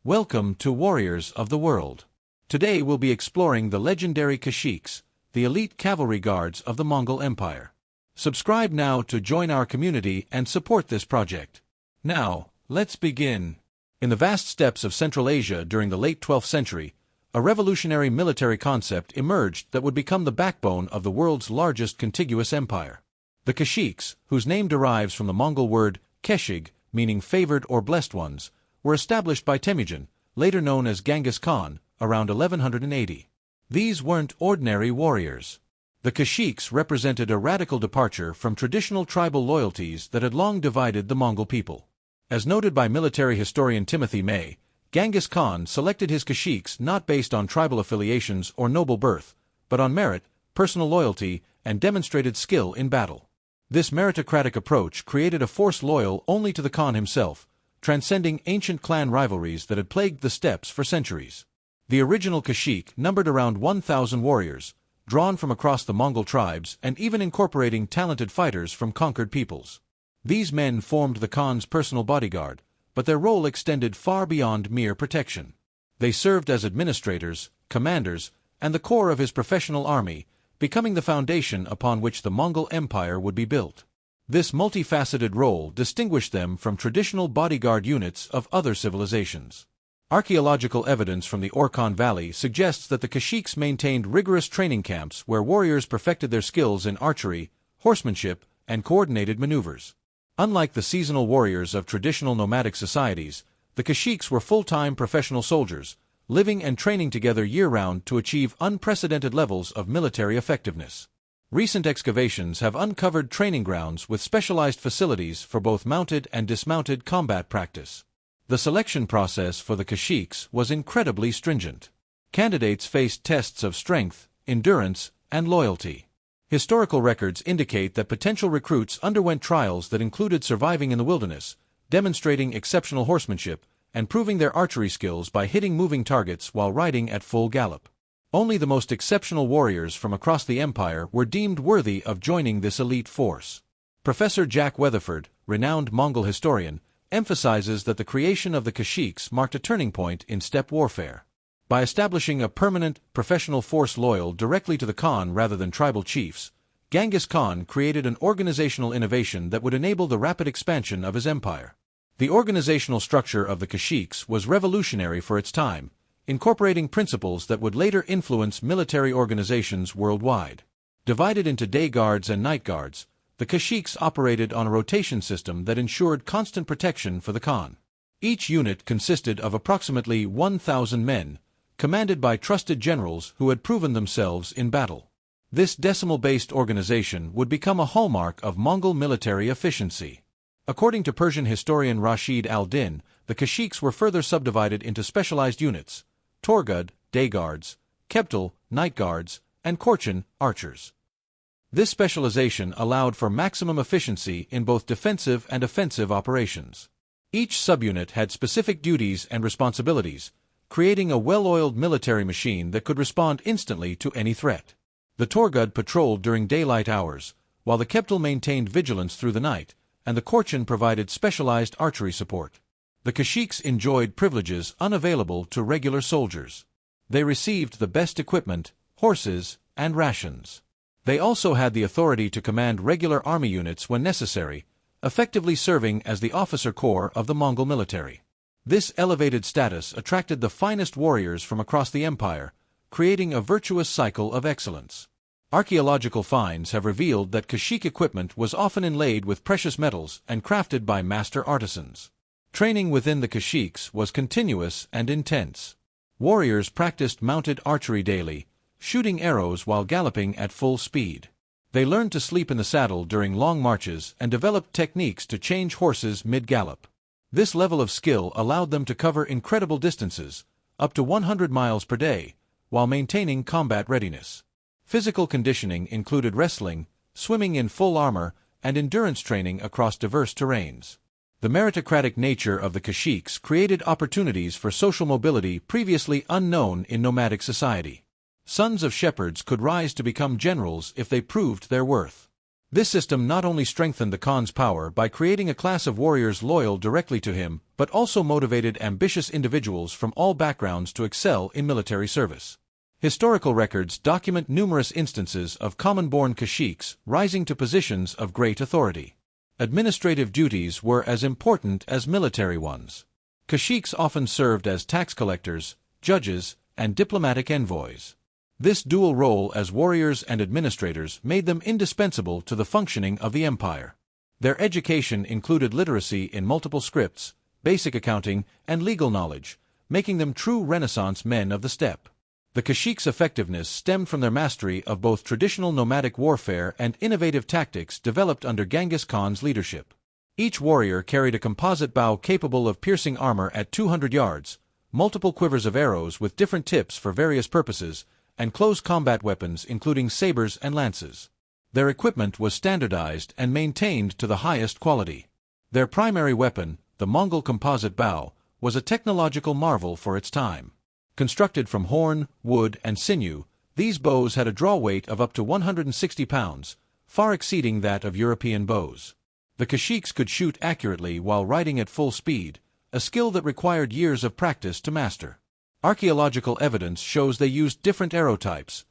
Welcome to Warriors of the World. Today we'll be exploring the legendary Keshiks, the elite cavalry guards of the Mongol Empire. Subscribe now to join our community and support this project. Now, let's begin. In the vast steppes of Central Asia during the late 12th century, a revolutionary military concept emerged that would become the backbone of the world's largest contiguous empire. The Keshiks, whose name derives from the Mongol word Keshik, meaning favored or blessed ones, were established by Temujin, later known as Genghis Khan, around 1180. These weren't ordinary warriors. The Keshiks represented a radical departure from traditional tribal loyalties that had long divided the Mongol people. As noted by military historian Timothy May, Genghis Khan selected his Keshiks not based on tribal affiliations or noble birth, but on merit, personal loyalty, and demonstrated skill in battle. This meritocratic approach created a force loyal only to the Khan himself, transcending ancient clan rivalries that had plagued the steppes for centuries. The original Keshik numbered around 1,000 warriors, drawn from across the Mongol tribes and even incorporating talented fighters from conquered peoples. These men formed the Khan's personal bodyguard, but their role extended far beyond mere protection. They served as administrators, commanders, and the core of his professional army, becoming the foundation upon which the Mongol Empire would be built. This multifaceted role distinguished them from traditional bodyguard units of other civilizations. Archaeological evidence from the Orkhon Valley suggests that the Keshiks maintained rigorous training camps where warriors perfected their skills in archery, horsemanship, and coordinated maneuvers. Unlike the seasonal warriors of traditional nomadic societies, the Keshiks were full-time professional soldiers, living and training together year-round to achieve unprecedented levels of military effectiveness. Recent excavations have uncovered training grounds with specialized facilities for both mounted and dismounted combat practice. The selection process for the Keshiks was incredibly stringent. Candidates faced tests of strength, endurance, and loyalty. Historical records indicate that potential recruits underwent trials that included surviving in the wilderness, demonstrating exceptional horsemanship, and proving their archery skills by hitting moving targets while riding at full gallop. Only the most exceptional warriors from across the empire were deemed worthy of joining this elite force. Professor Jack Weatherford, renowned Mongol historian, emphasizes that the creation of the Keshiks marked a turning point in steppe warfare. By establishing a permanent, professional force loyal directly to the Khan rather than tribal chiefs, Genghis Khan created an organizational innovation that would enable the rapid expansion of his empire. The organizational structure of the Keshiks was revolutionary for its time, incorporating principles that would later influence military organizations worldwide. Divided into day guards and night guards, the Keshiks operated on a rotation system that ensured constant protection for the Khan. Each unit consisted of approximately 1,000 men, commanded by trusted generals who had proven themselves in battle. This decimal-based organization would become a hallmark of Mongol military efficiency. According to Persian historian Rashid al-Din, the Keshiks were further subdivided into specialized units: Torgud, day guards; Keptal, night guards; and Korchin, archers. This specialization allowed for maximum efficiency in both defensive and offensive operations. Each subunit had specific duties and responsibilities, creating a well-oiled military machine that could respond instantly to any threat. The Torgud patrolled during daylight hours, while the Keptal maintained vigilance through the night, and the Korchin provided specialized archery support. The Keshiks enjoyed privileges unavailable to regular soldiers. They received the best equipment, horses, and rations. They also had the authority to command regular army units when necessary, effectively serving as the officer corps of the Mongol military. This elevated status attracted the finest warriors from across the empire, creating a virtuous cycle of excellence. Archaeological finds have revealed that Keshik equipment was often inlaid with precious metals and crafted by master artisans. Training within the Keshiks was continuous and intense. Warriors practiced mounted archery daily, shooting arrows while galloping at full speed. They learned to sleep in the saddle during long marches and developed techniques to change horses mid-gallop. This level of skill allowed them to cover incredible distances, up to 100 miles per day, while maintaining combat readiness. Physical conditioning included wrestling, swimming in full armor, and endurance training across diverse terrains. The meritocratic nature of the Keshiks created opportunities for social mobility previously unknown in nomadic society. Sons of shepherds could rise to become generals if they proved their worth. This system not only strengthened the Khan's power by creating a class of warriors loyal directly to him, but also motivated ambitious individuals from all backgrounds to excel in military service. Historical records document numerous instances of common-born Keshiks rising to positions of great authority. Administrative duties were as important as military ones. Keshiks often served as tax collectors, judges, and diplomatic envoys. This dual role as warriors and administrators made them indispensable to the functioning of the empire. Their education included literacy in multiple scripts, basic accounting, and legal knowledge, making them true Renaissance men of the steppe. The Keshiks' effectiveness stemmed from their mastery of both traditional nomadic warfare and innovative tactics developed under Genghis Khan's leadership. Each warrior carried a composite bow capable of piercing armor at 200 yards, multiple quivers of arrows with different tips for various purposes, and close combat weapons including sabers and lances. Their equipment was standardized and maintained to the highest quality. Their primary weapon, the Mongol composite bow, was a technological marvel for its time. Constructed from horn, wood, and sinew, these bows had a draw weight of up to 160 pounds, far exceeding that of European bows. The Keshiks could shoot accurately while riding at full speed, a skill that required years of practice to master. Archaeological evidence shows they used different arrow types: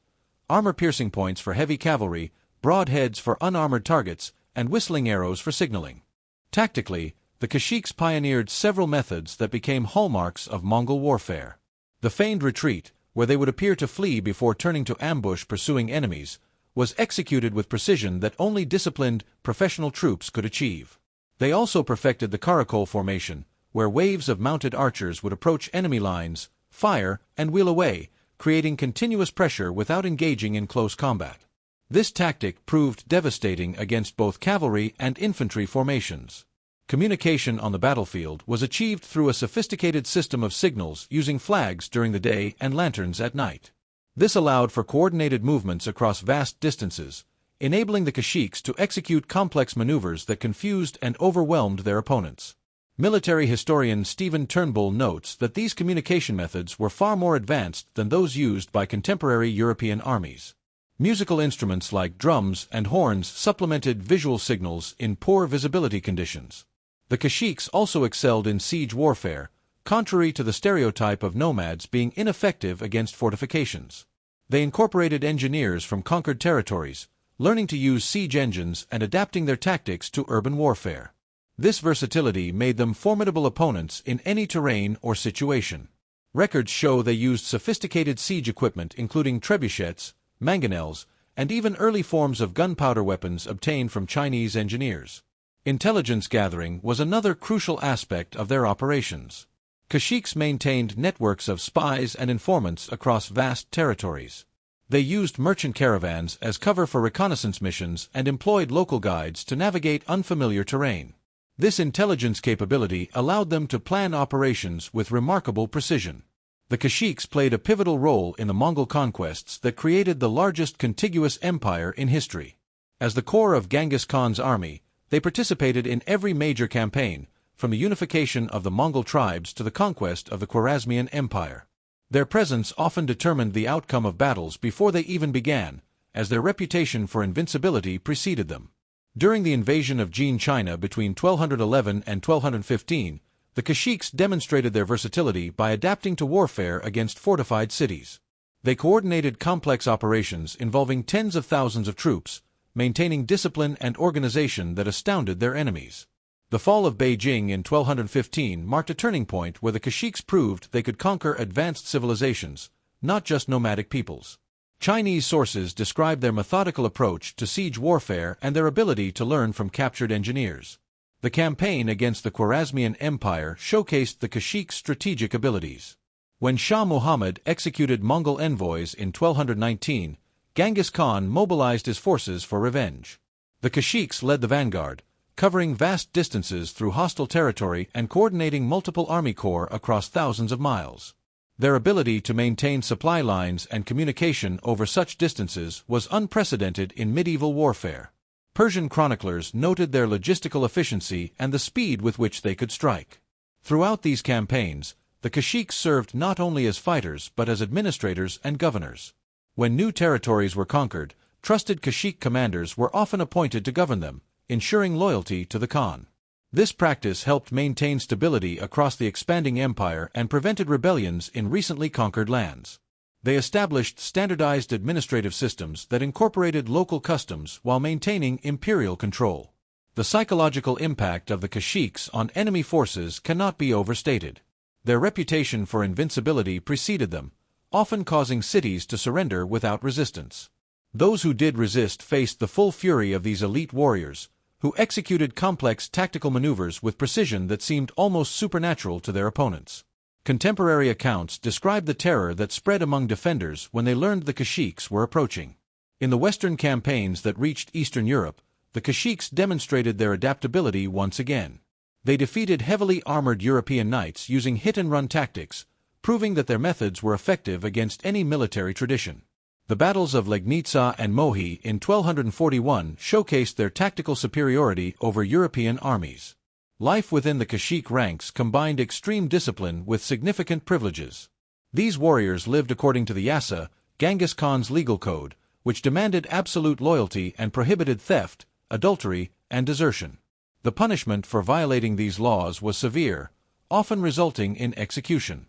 armor-piercing points for heavy cavalry, broadheads for unarmored targets, and whistling arrows for signaling. Tactically, the Keshiks pioneered several methods that became hallmarks of Mongol warfare. The feigned retreat, where they would appear to flee before turning to ambush pursuing enemies, was executed with precision that only disciplined, professional troops could achieve. They also perfected the caracole formation, where waves of mounted archers would approach enemy lines, fire, and wheel away, creating continuous pressure without engaging in close combat. This tactic proved devastating against both cavalry and infantry formations. Communication on the battlefield was achieved through a sophisticated system of signals using flags during the day and lanterns at night. This allowed for coordinated movements across vast distances, enabling the Keshiks to execute complex maneuvers that confused and overwhelmed their opponents. Military historian Stephen Turnbull notes that these communication methods were far more advanced than those used by contemporary European armies. Musical instruments like drums and horns supplemented visual signals in poor visibility conditions. The Keshiks also excelled in siege warfare, contrary to the stereotype of nomads being ineffective against fortifications. They incorporated engineers from conquered territories, learning to use siege engines and adapting their tactics to urban warfare. This versatility made them formidable opponents in any terrain or situation. Records show they used sophisticated siege equipment including trebuchets, mangonels, and even early forms of gunpowder weapons obtained from Chinese engineers. Intelligence gathering was another crucial aspect of their operations. Keshiks maintained networks of spies and informants across vast territories. They used merchant caravans as cover for reconnaissance missions and employed local guides to navigate unfamiliar terrain. This intelligence capability allowed them to plan operations with remarkable precision. The Keshiks played a pivotal role in the Mongol conquests that created the largest contiguous empire in history. As the core of Genghis Khan's army, they participated in every major campaign, from the unification of the Mongol tribes to the conquest of the Khwarezmian Empire. Their presence often determined the outcome of battles before they even began, as their reputation for invincibility preceded them. During the invasion of Jin China between 1211 and 1215, the Keshiks demonstrated their versatility by adapting to warfare against fortified cities. They coordinated complex operations involving tens of thousands of troops, maintaining discipline and organization that astounded their enemies. The fall of Beijing in 1215 marked a turning point where the Keshiks proved they could conquer advanced civilizations, not just nomadic peoples. Chinese sources describe their methodical approach to siege warfare and their ability to learn from captured engineers. The campaign against the Khwarezmian Empire showcased the Keshiks' strategic abilities. When Shah Muhammad executed Mongol envoys in 1219, Genghis Khan mobilized his forces for revenge. The Keshiks led the vanguard, covering vast distances through hostile territory and coordinating multiple army corps across thousands of miles. Their ability to maintain supply lines and communication over such distances was unprecedented in medieval warfare. Persian chroniclers noted their logistical efficiency and the speed with which they could strike. Throughout these campaigns, the Keshiks served not only as fighters but as administrators and governors. When new territories were conquered, trusted Keshik commanders were often appointed to govern them, ensuring loyalty to the Khan. This practice helped maintain stability across the expanding empire and prevented rebellions in recently conquered lands. They established standardized administrative systems that incorporated local customs while maintaining imperial control. The psychological impact of the Keshiks on enemy forces cannot be overstated. Their reputation for invincibility preceded them, often causing cities to surrender without resistance. Those who did resist faced the full fury of these elite warriors, who executed complex tactical maneuvers with precision that seemed almost supernatural to their opponents. Contemporary accounts describe the terror that spread among defenders when they learned the Keshiks were approaching. In the Western campaigns that reached Eastern Europe, the Keshiks demonstrated their adaptability once again. They defeated heavily armored European knights using hit-and-run tactics, proving that their methods were effective against any military tradition. The battles of Legnica and Mohi in 1241 showcased their tactical superiority over European armies. Life within the Keshik ranks combined extreme discipline with significant privileges. These warriors lived according to the Yasa, Genghis Khan's legal code, which demanded absolute loyalty and prohibited theft, adultery, and desertion. The punishment for violating these laws was severe, often resulting in execution.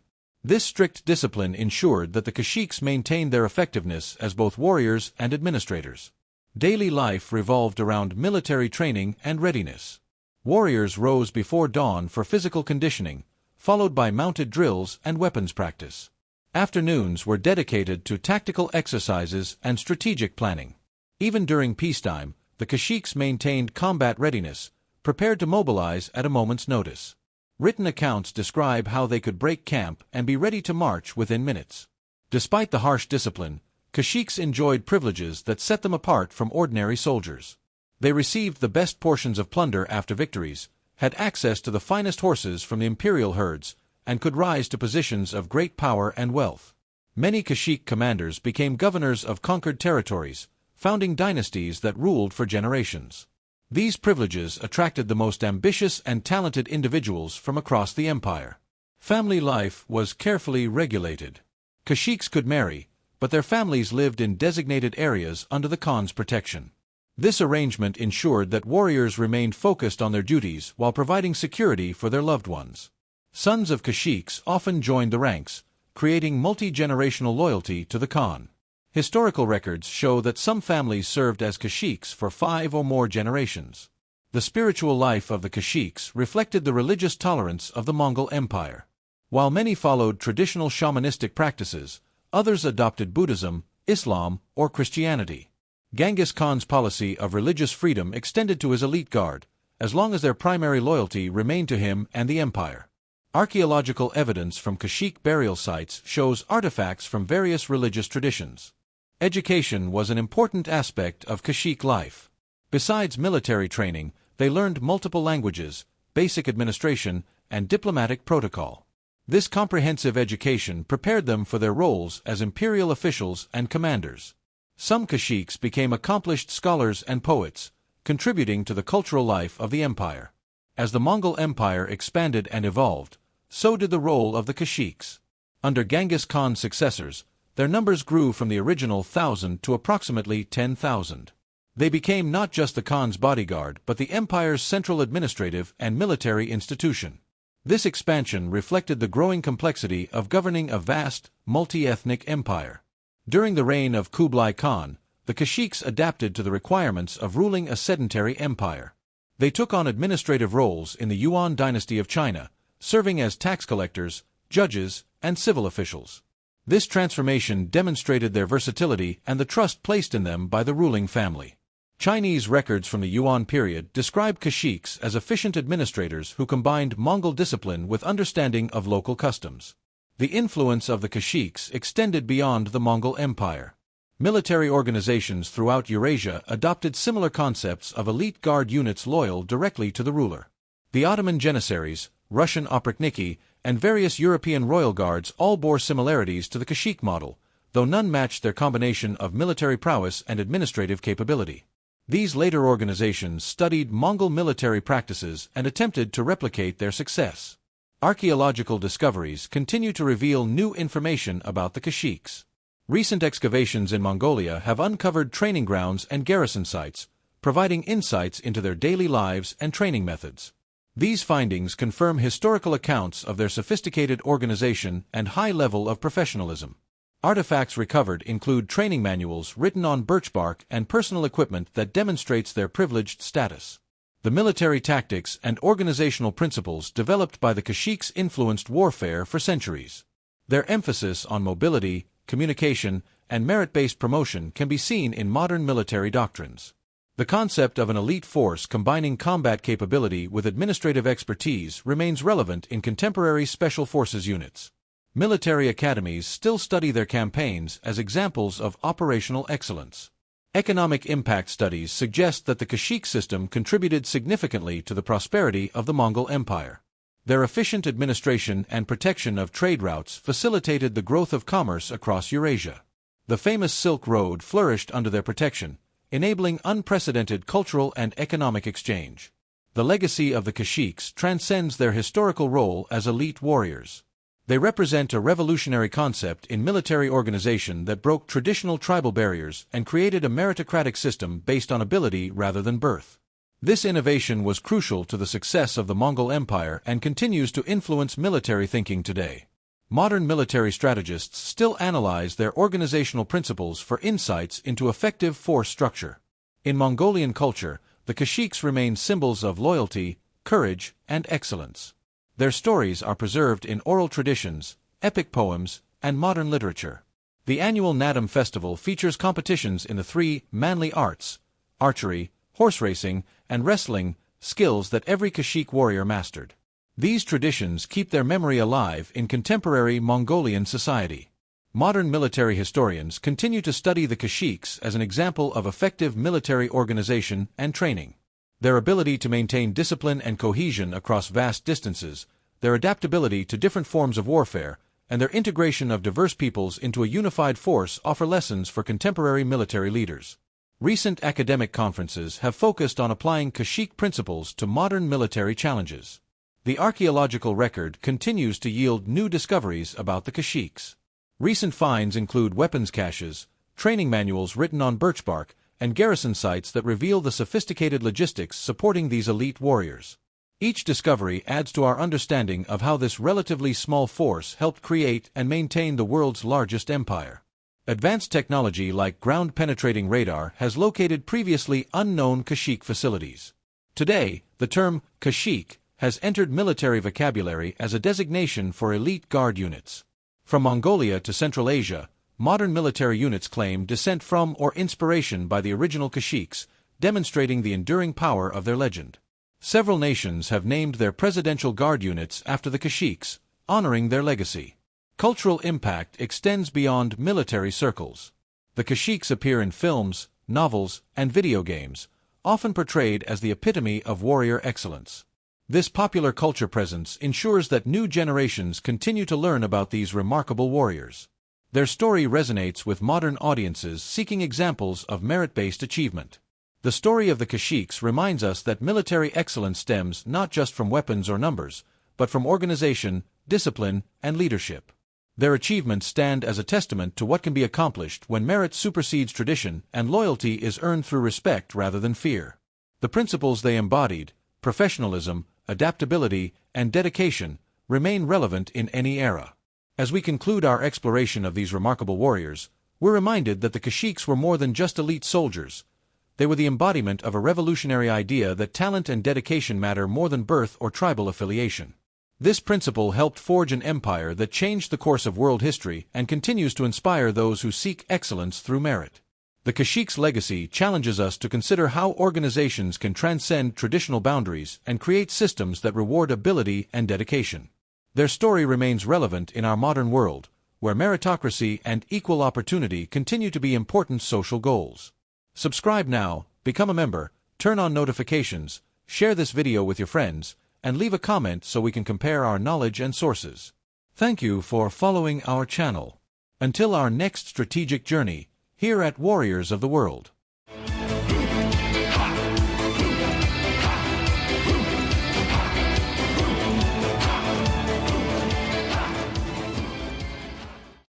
This strict discipline ensured that the Keshiks maintained their effectiveness as both warriors and administrators. Daily life revolved around military training and readiness. Warriors rose before dawn for physical conditioning, followed by mounted drills and weapons practice. Afternoons were dedicated to tactical exercises and strategic planning. Even during peacetime, the Keshiks maintained combat readiness, prepared to mobilize at a moment's notice. Written accounts describe how they could break camp and be ready to march within minutes. Despite the harsh discipline, Keshiks enjoyed privileges that set them apart from ordinary soldiers. They received the best portions of plunder after victories, had access to the finest horses from the imperial herds, and could rise to positions of great power and wealth. Many Keshik commanders became governors of conquered territories, founding dynasties that ruled for generations. These privileges attracted the most ambitious and talented individuals from across the empire. Family life was carefully regulated. Keshiks could marry, but their families lived in designated areas under the Khan's protection. This arrangement ensured that warriors remained focused on their duties while providing security for their loved ones. Sons of Keshiks often joined the ranks, creating multi-generational loyalty to the Khan. Historical records show that some families served as Keshiks for 5 or more generations. The spiritual life of the Keshiks reflected the religious tolerance of the Mongol Empire. While many followed traditional shamanistic practices, others adopted Buddhism, Islam, or Christianity. Genghis Khan's policy of religious freedom extended to his elite guard, as long as their primary loyalty remained to him and the empire. Archaeological evidence from Keshik burial sites shows artifacts from various religious traditions. Education was an important aspect of Keshik life. Besides military training, they learned multiple languages, basic administration, and diplomatic protocol. This comprehensive education prepared them for their roles as imperial officials and commanders. Some Keshiks became accomplished scholars and poets, contributing to the cultural life of the empire. As the Mongol Empire expanded and evolved, so did the role of the Keshiks. Under Genghis Khan's successors, their numbers grew from the original 1,000 to approximately 10,000. They became not just the Khan's bodyguard but the empire's central administrative and military institution. This expansion reflected the growing complexity of governing a vast, multi-ethnic empire. During the reign of Kublai Khan, the Keshiks adapted to the requirements of ruling a sedentary empire. They took on administrative roles in the Yuan dynasty of China, serving as tax collectors, judges, and civil officials. This transformation demonstrated their versatility and the trust placed in them by the ruling family. Chinese records from the Yuan period describe Keshiks as efficient administrators who combined Mongol discipline with understanding of local customs. The influence of the Keshiks extended beyond the Mongol Empire. Military organizations throughout Eurasia adopted similar concepts of elite guard units loyal directly to the ruler. The Ottoman Janissaries, Russian oprichniki, and various European royal guards all bore similarities to the Keshik model, though none matched their combination of military prowess and administrative capability. These later organizations studied Mongol military practices and attempted to replicate their success. Archaeological discoveries continue to reveal new information about the Keshiks. Recent excavations in Mongolia have uncovered training grounds and garrison sites, providing insights into their daily lives and training methods. These findings confirm historical accounts of their sophisticated organization and high level of professionalism. Artifacts recovered include training manuals written on birch bark and personal equipment that demonstrates their privileged status. The military tactics and organizational principles developed by the Keshiks influenced warfare for centuries. Their emphasis on mobility, communication, and merit-based promotion can be seen in modern military doctrines. The concept of an elite force combining combat capability with administrative expertise remains relevant in contemporary special forces units. Military academies still study their campaigns as examples of operational excellence. Economic impact studies suggest that the Keshik system contributed significantly to the prosperity of the Mongol Empire. Their efficient administration and protection of trade routes facilitated the growth of commerce across Eurasia. The famous Silk Road flourished under their protection, enabling unprecedented cultural and economic exchange. The legacy of the Keshiks transcends their historical role as elite warriors. They represent a revolutionary concept in military organization that broke traditional tribal barriers and created a meritocratic system based on ability rather than birth. This innovation was crucial to the success of the Mongol Empire and continues to influence military thinking today. Modern military strategists still analyze their organizational principles for insights into effective force structure. In Mongolian culture, the Keshiks remain symbols of loyalty, courage, and excellence. Their stories are preserved in oral traditions, epic poems, and modern literature. The annual Nadam festival features competitions in the three manly arts: archery, horse racing, and wrestling, skills that every Keshik warrior mastered. These traditions keep their memory alive in contemporary Mongolian society. Modern military historians continue to study the Keshiks as an example of effective military organization and training. Their ability to maintain discipline and cohesion across vast distances, their adaptability to different forms of warfare, and their integration of diverse peoples into a unified force offer lessons for contemporary military leaders. Recent academic conferences have focused on applying Keshik principles to modern military challenges. The archaeological record continues to yield new discoveries about the Keshiks. Recent finds include weapons caches, training manuals written on birch bark, and garrison sites that reveal the sophisticated logistics supporting these elite warriors. Each discovery adds to our understanding of how this relatively small force helped create and maintain the world's largest empire. Advanced technology like ground-penetrating radar has located previously unknown Keshik facilities. Today, the term Keshik has entered military vocabulary as a designation for elite guard units. From Mongolia to Central Asia, modern military units claim descent from or inspiration by the original Keshiks, demonstrating the enduring power of their legend. Several nations have named their presidential guard units after the Keshiks, honoring their legacy. Cultural impact extends beyond military circles. The Keshiks appear in films, novels, and video games, often portrayed as the epitome of warrior excellence. This popular culture presence ensures that new generations continue to learn about these remarkable warriors. Their story resonates with modern audiences seeking examples of merit-based achievement. The story of the Keshiks reminds us that military excellence stems not just from weapons or numbers, but from organization, discipline, and leadership. Their achievements stand as a testament to what can be accomplished when merit supersedes tradition and loyalty is earned through respect rather than fear. The principles they embodied, professionalism, adaptability, and dedication, remain relevant in any era. As we conclude our exploration of these remarkable warriors, we're reminded that the Keshiks were more than just elite soldiers. They were the embodiment of a revolutionary idea that talent and dedication matter more than birth or tribal affiliation. This principle helped forge an empire that changed the course of world history and continues to inspire those who seek excellence through merit. The Keshiks' legacy challenges us to consider how organizations can transcend traditional boundaries and create systems that reward ability and dedication. Their story remains relevant in our modern world, where meritocracy and equal opportunity continue to be important social goals. Subscribe now, become a member, turn on notifications, share this video with your friends, and leave a comment so we can compare our knowledge and sources. Thank you for following our channel. Until our next strategic journey, here at Warriors of the World.